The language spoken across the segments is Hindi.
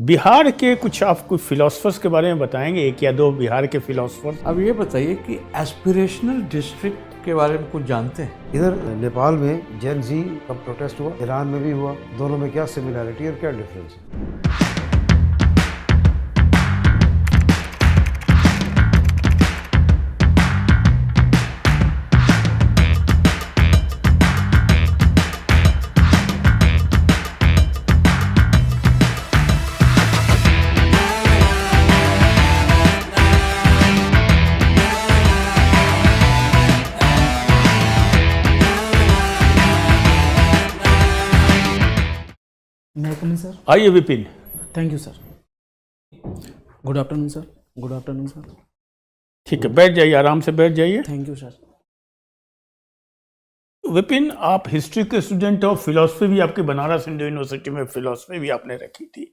बिहार के कुछ आप कुछ फिलोसफर्स के बारे में बताएंगे, एक या दो बिहार के फिलोसफर्स। अब ये बताइए कि एस्पिरेशनल डिस्ट्रिक्ट के बारे में कुछ जानते हैं? इधर नेपाल में जेन जी का प्रोटेस्ट हुआ, ईरान में भी हुआ, दोनों में क्या सिमिलैरिटी और क्या डिफरेंस है? मैं कमिंग सर। आइए Vipin. Thank you sir. Good afternoon sir. Good afternoon sir. ठीक है, बैठ जाइए, आराम से बैठ जाइए। Thank you sir. विपिन, आप हिस्ट्री के स्टूडेंट हो, फिलोसफी भी आपकी बनारस हिंदू यूनिवर्सिटी में फिलोसफी भी आपने रखी थी।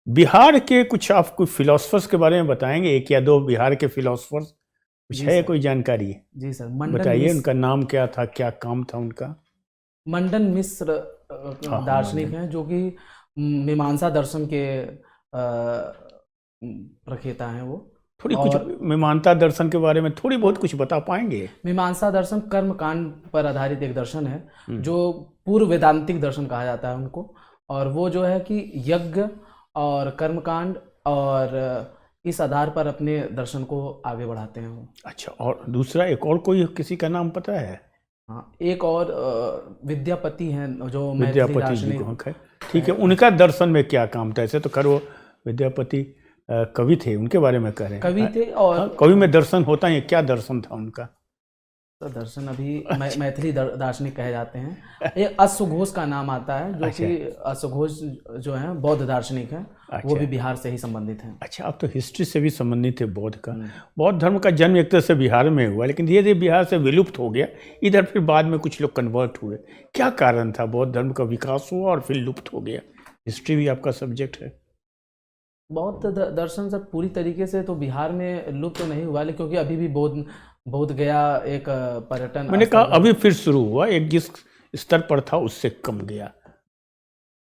बिहार के कुछ आप कुछ फिलोसफर्स के बारे में बताएंगे, एक या दो बिहार के फिलोसफर्स कुछ जी है, सर। कोई जानकारी? जी सर। बताइए, उनका नाम क्या था, क्या काम था उनका? मंडन मिश्र दार्शनिक मंडन। हैं जो कि मीमांसा दर्शन के प्रखेता हैं वो। थोड़ी और कुछ मीमांसा दर्शन के बारे में थोड़ी बहुत कुछ बता पाएंगे? मीमांसा दर्शन कर्म कांड पर आधारित एक दर्शन है जो पूर्व वेदांतिक दर्शन कहा जाता है उनको। और वो जो है कि यज्ञ और कर्मकांड और इस आधार पर अपने दर्शन को आगे बढ़ाते हैं वो। अच्छा, और दूसरा एक और कोई किसी का नाम पता है? हाँ, एक और विद्यापति हैं जो मैथिली विद्यापति जी दार्शनिक। को है। ठीक है, उनका दर्शन में क्या काम था? ऐसे तो खैर वो विद्यापति कवि थे, उनके बारे में कह रहे हैं। कवि थे और हाँ, कवि में दर्शन होता है, क्या दर्शन था उनका? तो दर्शन अभी मैथिली दार्शनिक कहे जाते हैं। एक अश्वघोष का नाम आता है जो कि अश्वघोष जो है बौद्ध दार्शनिक है। वो भी बिहार से ही संबंधित हैं। अच्छा, आप तो हिस्ट्री से भी संबंधित थे बौद्ध का। बौद्ध धर्म का जन्म एक तरह से बिहार में हुआ, लेकिन धीरे धीरे बिहार से विलुप्त हो गया। इधर फिर बाद में कुछ लोग कन्वर्ट हुए। क्या कारण था बौद्ध धर्म का विकास हुआ और फिर लुप्त हो गया? हिस्ट्री भी आपका सब्जेक्ट है। बौद्ध दर्शन सब पूरी तरीके से तो बिहार में लुप्त तो नहीं हुआ, लेकिन क्योंकि अभी भी बौद्ध गया एक पर्यटन। मैंने कहा अभी फिर शुरू हुआ, एक जिस स्तर पर था उससे कम गया।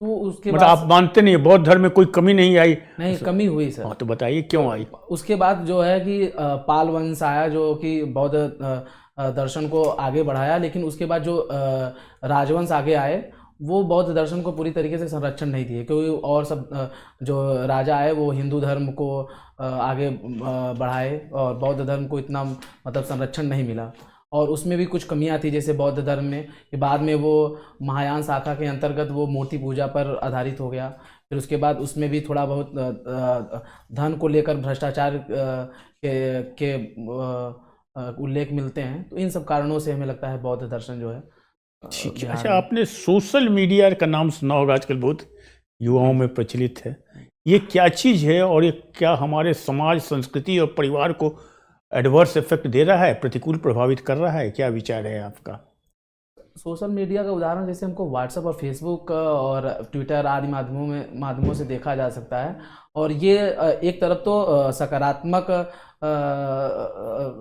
तो उसके मतलब आप मानते नहीं बौद्ध धर्म में कोई कमी नहीं आई? नहीं, कमी हुई सर। हाँ, तो बताइए क्यों आई? उसके बाद जो है कि पाल वंश आया जो कि बौद्ध दर्शन को आगे बढ़ाया, लेकिन उसके बाद जो राजवंश आगे आए वो बौद्ध दर्शन को पूरी तरीके से संरक्षण नहीं दिए, क्योंकि और सब जो राजा आए वो हिंदू धर्म को आगे बढ़ाए और बौद्ध धर्म को इतना मतलब संरक्षण नहीं मिला। और उसमें भी कुछ कमियां थी, जैसे बौद्ध धर्म में कि बाद में वो महायान शाखा के अंतर्गत वो मूर्ति पूजा पर आधारित हो गया। फिर उसके बाद उसमें भी थोड़ा बहुत धन को लेकर भ्रष्टाचार के उल्लेख मिलते हैं। तो इन सब कारणों से हमें लगता है बौद्ध दर्शन जो है। ठीक है। अच्छा, आपने सोशल मीडिया का नाम सुना होगा, आजकल बहुत युवाओं में प्रचलित है। ये क्या चीज़ है और ये क्या हमारे समाज, संस्कृति और परिवार को एडवर्स इफेक्ट दे रहा है, प्रतिकूल प्रभावित कर रहा है? क्या विचार है आपका? सोशल मीडिया का उदाहरण जैसे हमको व्हाट्सएप और फेसबुक और ट्विटर आदि माध्यमों से देखा जा सकता है। और ये एक तरफ तो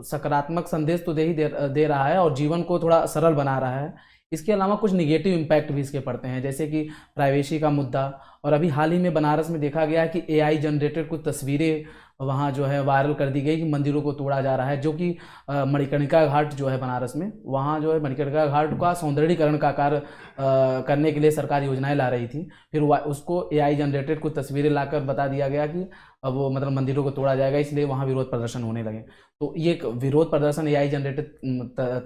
सकारात्मक संदेश तो दे रहा है और जीवन को थोड़ा सरल बना रहा है। इसके अलावा कुछ निगेटिव इम्पैक्ट भी इसके पड़ते हैं, जैसे कि प्राइवेसी का मुद्दा। और अभी हाल ही में बनारस में देखा गया है कि AI जनरेटेड कुछ तस्वीरें वहाँ जो है वायरल कर दी गई कि मंदिरों को तोड़ा जा रहा है, जो कि मणिकर्णिका घाट जो है बनारस में, वहाँ जो है मणिकर्णिका घाट का सौंदर्यीकरण का कार्य करने के लिए सरकार योजनाएं ला रही थी। फिर उसको AI जनरेटेड कुछ तस्वीरें लाकर बता दिया गया कि अब वो मतलब मंदिरों को तोड़ा जाएगा, इसलिए वहाँ विरोध प्रदर्शन होने लगे। तो ये एक विरोध प्रदर्शन AI जनरेटेड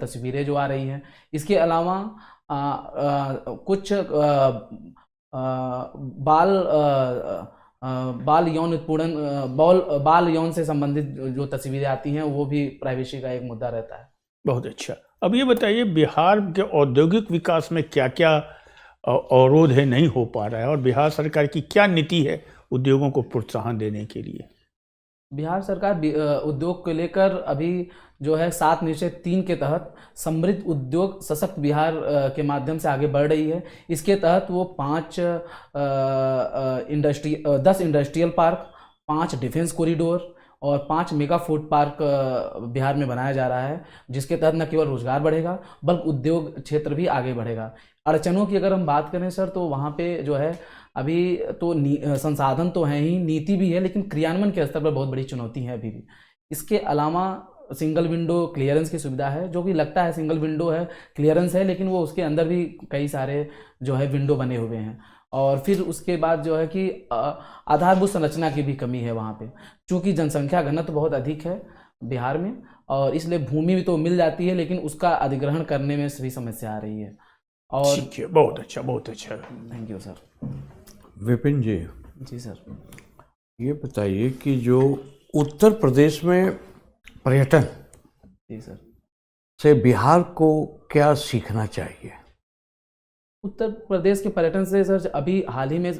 तस्वीरें जो आ रही हैं। इसके अलावा कुछ बाल यौन उत्पीड़न बाल यौन से संबंधित जो तस्वीरें आती हैं वो भी प्राइवेसी का एक मुद्दा रहता है। बहुत अच्छा। अब ये बताइए, बिहार के औद्योगिक विकास में क्या क्या अवरोध है, नहीं हो पा रहा है, और बिहार सरकार की क्या नीति है उद्योगों को प्रोत्साहन देने के लिए? बिहार सरकार उद्योग को लेकर अभी जो है 7/3 के तहत समृद्ध उद्योग सशक्त बिहार के माध्यम से आगे बढ़ रही है। इसके तहत वो 10 इंडस्ट्रियल पार्क, 5 डिफेंस कॉरिडोर और 5 मेगा फूड पार्क बिहार में बनाया जा रहा है, जिसके तहत न केवल रोजगार बढ़ेगा बल्कि उद्योग क्षेत्र भी आगे बढ़ेगा। अड़चनों की अगर हम बात करें सर, तो वहाँ पे जो है अभी तो संसाधन तो हैं ही, नीति भी है, लेकिन क्रियान्वयन के स्तर पर बहुत बड़ी चुनौती है अभी भी। इसके अलावा सिंगल विंडो क्लियरेंस की सुविधा है, जो कि लगता है सिंगल विंडो है, क्लियरेंस है, लेकिन वो उसके अंदर भी कई सारे जो है विंडो बने हुए हैं। और फिर उसके बाद जो है कि आधारभूत संरचना की भी कमी है वहाँ पे, चूँकि जनसंख्या घनत्व बहुत अधिक है बिहार में, और इसलिए भूमि भी तो मिल जाती है, लेकिन उसका अधिग्रहण करने में सभी समस्या आ रही है। और ठीक है, बहुत अच्छा, बहुत अच्छा। Thank you sir. Vipin ji, जी सर। ये बताइए कि जो उत्तर प्रदेश में पर्यटन जी सर। से बिहार को क्या सीखना चाहिए? उत्तर प्रदेश के पर्यटन से सर, अभी हाल ही में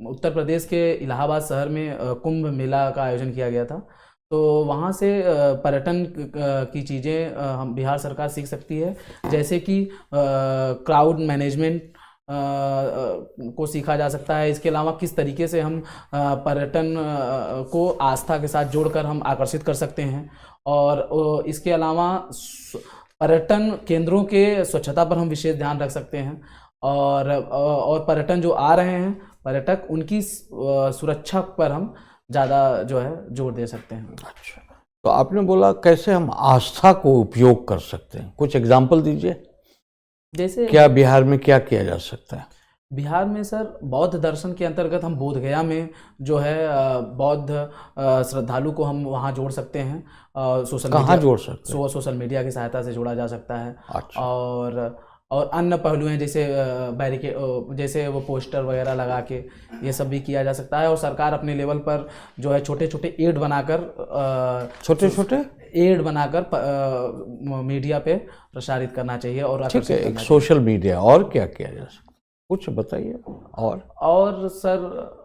उत्तर प्रदेश के इलाहाबाद शहर में कुंभ मेला का आयोजन किया गया था। तो वहाँ से पर्यटन की चीज़ें हम बिहार सरकार सीख सकती है, जैसे कि क्राउड मैनेजमेंट को सीखा जा सकता है। इसके अलावा किस तरीके से हम पर्यटन को आस्था के साथ जोड़कर हम आकर्षित कर सकते हैं, और इसके अलावा पर्यटन केंद्रों के स्वच्छता पर हम विशेष ध्यान रख सकते हैं, और पर्यटन जो आ रहे हैं पर्यटक, उनकी सुरक्षा पर हम ज़्यादा जो है जोर दे सकते हैं। अच्छा, तो आपने बोला कैसे हम आस्था को उपयोग कर सकते हैं, कुछ एग्जाम्पल दीजिए। जैसे क्या बिहार में क्या किया जा सकता है? बिहार में सर बौद्ध दर्शन के अंतर्गत हम बोध गया में जो है बौद्ध श्रद्धालु को हम वहाँ जोड़ सकते हैं। सोशल कहाँ जोड़ सकते हैं? सोशल मीडिया की सहायता से जोड़ा जा सकता है। अच्छा। और अन्य पहलू हैं, जैसे बैरिकेड, जैसे वो पोस्टर वगैरह लगा के ये सब भी किया जा सकता है। और सरकार अपने लेवल पर जो है छोटे छोटे एड बनाकर मीडिया पे प्रसारित करना चाहिए और ठीक है, आकर्षित एक करना सोशल मीडिया। और क्या किया जा सकता है, कुछ बताइए। और सर,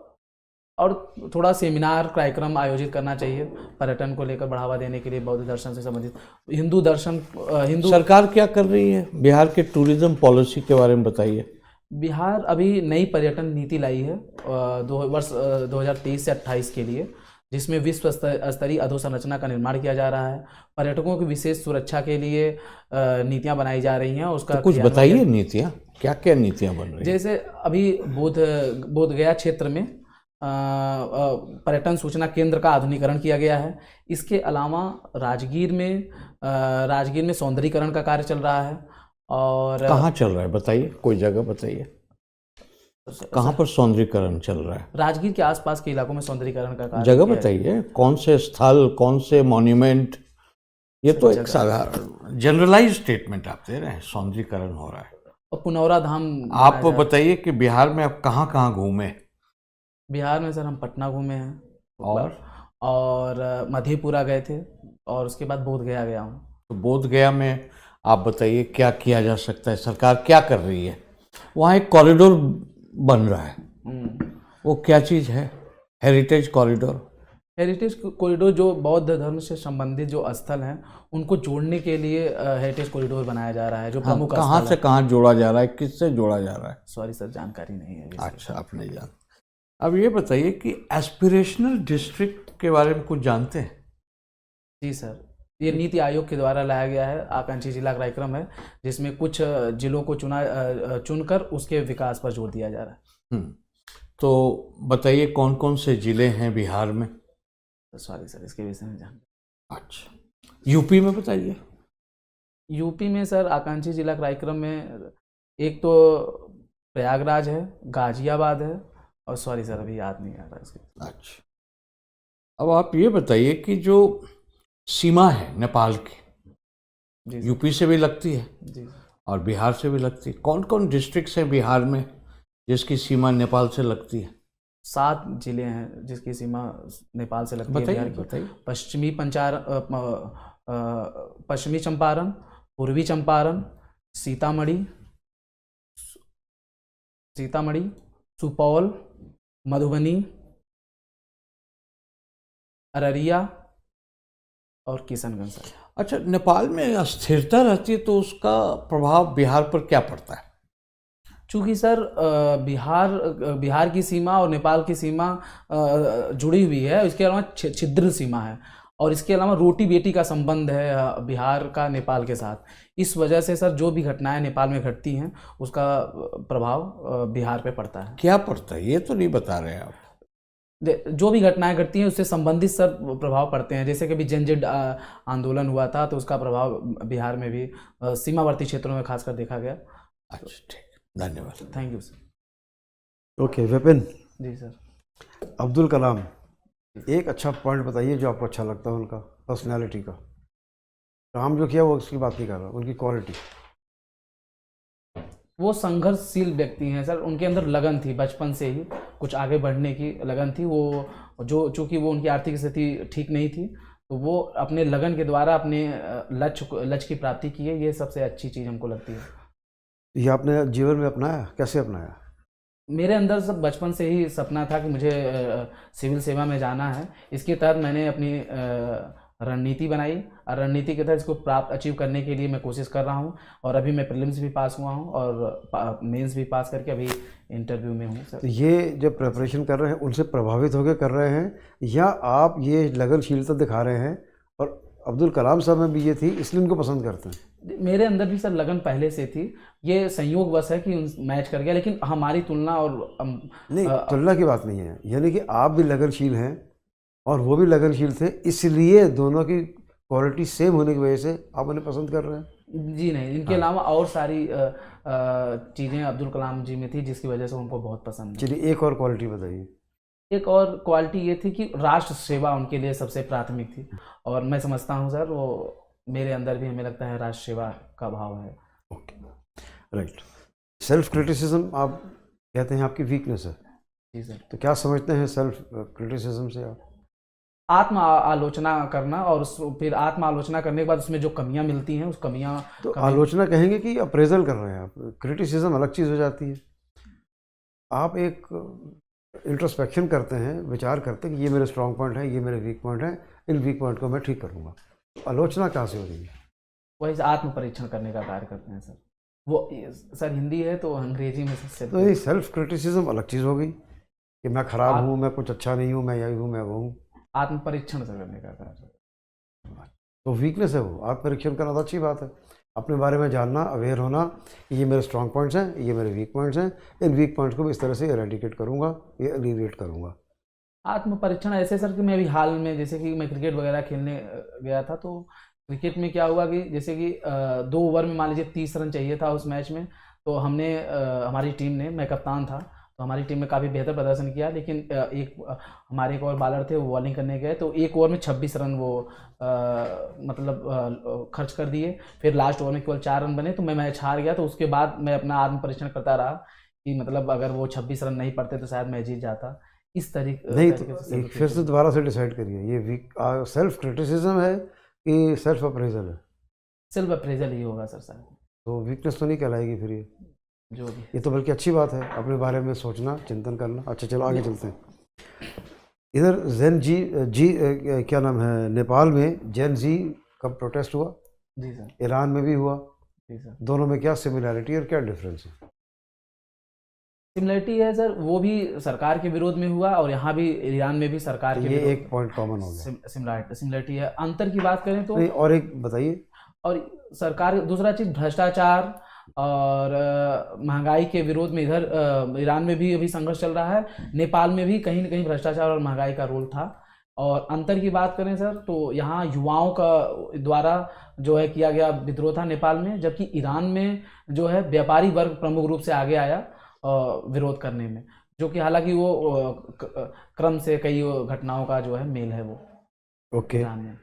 और थोड़ा सेमिनार कार्यक्रम आयोजित करना चाहिए पर्यटन को लेकर बढ़ावा देने के लिए, बौद्ध दर्शन से संबंधित, हिंदू सरकार क्या कर रही है? बिहार के टूरिज्म पॉलिसी के बारे में बताइए। बिहार अभी नई पर्यटन नीति लाई है वर्ष 2023 से 28 के लिए, जिसमें विश्व स्तरीय अधोसंरचना का निर्माण किया जा रहा है। पर्यटकों की विशेष सुरक्षा के लिए नीतियां बनाई जा रही हैं। उसका तो कुछ बताइए, नीतियां क्या क्या नीतियां बन रही हैं? जैसे अभी बोध गया क्षेत्र में पर्यटन सूचना केंद्र का आधुनिकीकरण किया गया है। इसके अलावा राजगीर में सौंदर्यीकरण का कार्य चल रहा है। और कहाँ चल रहा है बताइए, कोई जगह बताइए, कहाँ पर सौंदर्यीकरण चल रहा है? राजगीर के आसपास के इलाकों में सौंदर्यीकरण का कार्य जगह बताइए, कौन से स्थल, कौन से मॉन्यूमेंट? ये तो एक साधारण जनरलाइज स्टेटमेंट आप दे रहे हैं, सौंदर्यीकरण हो रहा है। और पुनौरा धाम आप बताइए कि बिहार में आप कहाँ कहाँ घूमे? बिहार में सर हम पटना घूमे हैं और मधेपुरा गए थे, और उसके बाद बोध गया गया हूँ। तो बोध गया में आप बताइए क्या किया जा सकता है, सरकार क्या कर रही है? वहाँ एक कॉरिडोर बन रहा है, वो क्या चीज़ है? हेरिटेज कॉरिडोर जो बौद्ध धर्म से संबंधित जो स्थल हैं उनको जोड़ने के लिए हेरिटेज कॉरिडोर बनाया जा रहा है, जो प्रमुख कहाँ से कहाँ जोड़ा जा रहा है, किससे जोड़ा जा रहा है? सॉरी सर, जानकारी नहीं है। अच्छा, आप नहीं जानते। अब ये बताइए कि एस्पिरेशनल डिस्ट्रिक्ट के बारे में कुछ जानते हैं? जी सर, ये नीति आयोग के द्वारा लाया गया है, आकांक्षी जिला कार्यक्रम है, जिसमें कुछ जिलों को चुनकर उसके विकास पर जोर दिया जा रहा है। तो बताइए कौन कौन से जिले हैं बिहार में? सॉरी सर, इसके विषय में जान। अच्छा, यूपी में बताइए। यूपी में सर आकांक्षी जिला कार्यक्रम में एक तो प्रयागराज है, गाजियाबाद है, और सॉरी सर अभी याद नहीं आ रहा इसके। अच्छा, अब आप ये बताइए कि जो सीमा है नेपाल की, यूपी से भी लगती है जी, और बिहार से भी लगती है, कौन कौन डिस्ट्रिक्ट्स हैं बिहार में जिसकी सीमा नेपाल से लगती है? 7 जिले हैं जिसकी सीमा नेपाल से लगती है बिहार की। बताइए। पश्चिमी चंपारण, पूर्वी चंपारण, सीतामढ़ी, सुपौल, मधुबनी, अररिया और किशनगंज। अच्छा, नेपाल में अस्थिरता रहती है तो उसका प्रभाव बिहार पर क्या पड़ता है? चूँकि सर बिहार की सीमा और नेपाल की सीमा जुड़ी हुई है, इसके अलावा छिद्र सीमा है, और इसके अलावा रोटी बेटी का संबंध है बिहार का नेपाल के साथ। इस वजह से सर जो भी घटनाएं नेपाल में घटती हैं उसका प्रभाव बिहार पे पड़ता है। क्या पड़ता है ये तो नहीं बता रहे हैं आप। जो भी घटनाएं घटती हैं उससे संबंधित सर प्रभाव पड़ते हैं। जैसे कि अभी जनजेड आंदोलन हुआ था तो उसका प्रभाव बिहार में भी सीमावर्ती क्षेत्रों में खासकर देखा गया। अच्छा ठीक, धन्यवाद। Thank you sir. Okay Vipin, जी सर। अब्दुल कलाम, एक अच्छा पॉइंट बताइए जो आपको अच्छा लगता है उनका, पर्सनैलिटी का। काम जो किया वो उसकी बात नहीं कर रहा, उनकी क्वालिटी। वो संघर्षशील व्यक्ति हैं सर, उनके अंदर लगन थी बचपन से ही, कुछ आगे बढ़ने की लगन थी। वो जो चूँकि वो उनकी आर्थिक स्थिति ठीक नहीं थी तो वो अपने लगन के द्वारा अपने लक्ष्य की प्राप्ति की है। ये सबसे अच्छी चीज़ हमको लगती है। ये आपने जीवन में अपनाया, कैसे अपनाया? मेरे अंदर सब बचपन से ही सपना था कि मुझे सिविल सेवा में जाना है। इसके तहत मैंने अपनी रणनीति बनाई और रणनीति के तहत इसको प्राप्त अचीव करने के लिए मैं कोशिश कर रहा हूं। और अभी मैं प्रीलिम्स भी पास हुआ हूं और मेंस भी पास करके अभी इंटरव्यू में हूं सर। तो ये जो प्रिपरेशन कर रहे हैं उनसे प्रभावित होकर कर रहे हैं या आप ये लगनशीलता दिखा रहे हैं? और अब्दुल कलाम साहब में भी ये थी इसलिए उनको पसंद करते हैं? मेरे अंदर भी सर लगन पहले से थी, ये संयोगवश है कि मैच कर गया, लेकिन हमारी तुलना और नहीं, तुलना की बात नहीं है, यानी कि आप भी लगनशील हैं और वो भी लगनशील थे, इसलिए दोनों की क्वालिटी सेम होने की वजह से आप उन्हें पसंद कर रहे हैं। जी नहीं, इनके अलावा और सारी चीज़ें अब्दुल कलाम जी में थी जिसकी वजह से उनको बहुत पसंद है। चलिए एक और क्वालिटी बताइए। एक और क्वालिटी ये थी कि राष्ट्र सेवा उनके लिए सबसे प्राथमिक थी, और मैं समझता हूँ सर वो मेरे अंदर भी हमें लगता है राष्ट्र सेवा का भाव है। Okay, right. सेल्फ क्रिटिसिज्म आप कहते हैं आपकी वीकनेस है। जी सर। तो क्या समझते हैं सेल्फ क्रिटिसिज्म से आप? आत्म आलोचना करना, और फिर आत्म आलोचना करने के बाद उसमें जो कमियां मिलती हैं उस तो आलोचना कहेंगे कि अप्रेजल कर रहे हैं आप? क्रिटिसिज्म अलग चीज़ हो जाती है। आप एक इंट्रोस्पेक्शन करते हैं, विचार करते हैं कि ये मेरे स्ट्रॉन्ग पॉइंट है, ये मेरे वीक पॉइंट है, इन वीक पॉइंट को मैं ठीक करूँगा। आलोचना कहाँ से हो रही है? वही आत्म परीक्षण करने का कार्य करते हैं सर। वो सर हिंदी है तो अंग्रेजी में तो ये सेल्फ क्रिटिसिज्म अलग चीज़ हो गई कि मैं खराब हूँ, मैं कुछ अच्छा नहीं हूँ, मैं यही हूँ, मैं वो हूँ। आत्म परीक्षण से करने का कार्य तो वीकनेस है वो। आत्म परीक्षण करना तो अच्छी बात है, अपने बारे में जानना, अवेयर होना कि ये मेरे स्ट्रॉन्ग पॉइंट्स हैं, ये मेरे वीक पॉइंट्स हैं, इन वीक पॉइंट्स को भी इस तरह से एरेडिकेट करूँगा, ये एलिवेट करूँगा। आत्म परीक्षण ऐसे सर कि मैं अभी हाल में जैसे कि मैं क्रिकेट वगैरह खेलने गया था, तो क्रिकेट में क्या हुआ कि जैसे कि 2 ओवर में मान लीजिए 30 रन चाहिए था उस मैच में, तो हमने हमारी टीम ने, मैं कप्तान था तो हमारी टीम ने काफ़ी बेहतर प्रदर्शन किया, लेकिन हमारे एक और बॉलर थे वो बॉलिंग करने गए तो 1 ओवर में 26 रन वो खर्च कर दिए। फिर लास्ट ओवर में केवल 4 रन बने तो मैं मैच हार गया। तो उसके बाद मैं अपना आत्म परीक्षण करता रहा कि मतलब अगर वो 26 रन नहीं पड़ते तो शायद मैं जीत जाता। इस तरीके नहीं तो फिर से दोबारा से डिसाइड करिए, ये वीक सेल्फ क्रिटिसिज्म है कि सेल्फ अप्रेजल है? सेल्फ अप्रेजल ही होगा सर साहब। तो वीकनेस तो नहीं कहलाएगी फिर ये? जो भी ये तो बल्कि अच्छी बात है, अपने बारे में सोचना, चिंतन करना। अच्छा चलो आगे चलते हैं। इधर जैन जी क्या नाम है, नेपाल में जैन जी का प्रोटेस्ट हुआ। जी सर। ईरान में भी हुआ। जी सर। दोनों में क्या सिमिलैरिटी और क्या डिफरेंस है? सिमिलरिटी है सर, वो भी सरकार के विरोध में हुआ और यहाँ भी ईरान में भी सरकार के ये विरोध। एक पॉइंट कॉमन हो गया। सिमिलरिटी है। अंतर की बात करें तो नहीं, और एक बताइए। और सरकार, दूसरा चीज भ्रष्टाचार और महंगाई के विरोध में इधर ईरान में भी अभी संघर्ष चल रहा है, नेपाल में भी कहीं न कहीं भ्रष्टाचार और महंगाई का रोल था। और अंतर की बात करें सर तो यहाँ युवाओं का द्वारा जो है किया गया विद्रोह था नेपाल में, जबकि ईरान में जो है व्यापारी वर्ग प्रमुख रूप से आगे आया विरोध करने में, जो कि हालांकि वो क्रम से कई घटनाओं का जो है मेल है वो ओके। ईरान में।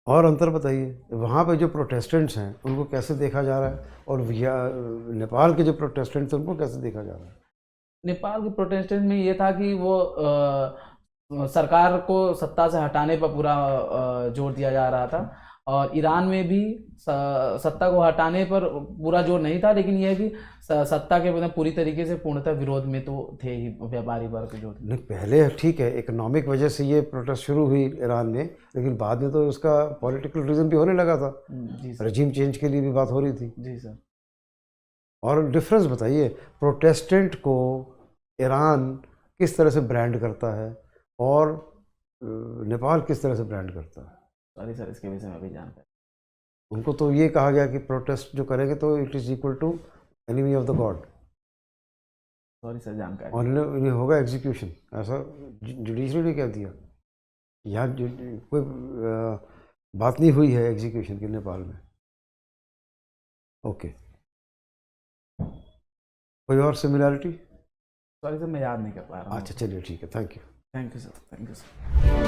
और अंतर बताइए, वहाँ पे जो प्रोटेस्टेंट्स हैं उनको कैसे देखा जा रहा है और नेपाल के जो प्रोटेस्टेंट्स हैं उनको कैसे देखा जा रहा है? नेपाल के प्रोटेस्टेंट में ये था कि वो सरकार को सत्ता से हटाने पर पूरा जोर दिया जा रहा था, और ईरान में भी सत्ता को हटाने पर पूरा जोर नहीं था, लेकिन यह है कि सत्ता के मतलब पूरी तरीके से पूर्णतः विरोध में तो थे ही व्यापारी वर्ग जो थे। नहीं, पहले ठीक है इकोनॉमिक वजह से ये प्रोटेस्ट शुरू हुई ईरान में, लेकिन बाद में तो उसका पॉलिटिकल रीजन भी होने लगा था। जी सर। रजीम चेंज के लिए भी बात हो रही थी। जी सर। और डिफरेंस बताइए, प्रोटेस्टेंट को ईरान किस तरह से ब्रांड करता है और नेपाल किस तरह से ब्रांड करता है। सॉरी सर, इसके विषय में अभी जानकारी। उनको तो ये कहा गया कि प्रोटेस्ट जो करेंगे तो it is equal to enemy of the god, sorry sir, जानकारी। और इन्हें होगा एग्जीक्यूशन। ऐसा जुडिशरी ने क्या दिया, यहाँ कोई बात नहीं हुई है एग्जीक्यूशन की नेपाल में। ओके, कोई और सिमिलैरिटी? सॉरी सर, मैं याद नहीं कर पा रहा हूँ। अच्छा चलिए ठीक है, thank you. Thank you sir, thank you sir.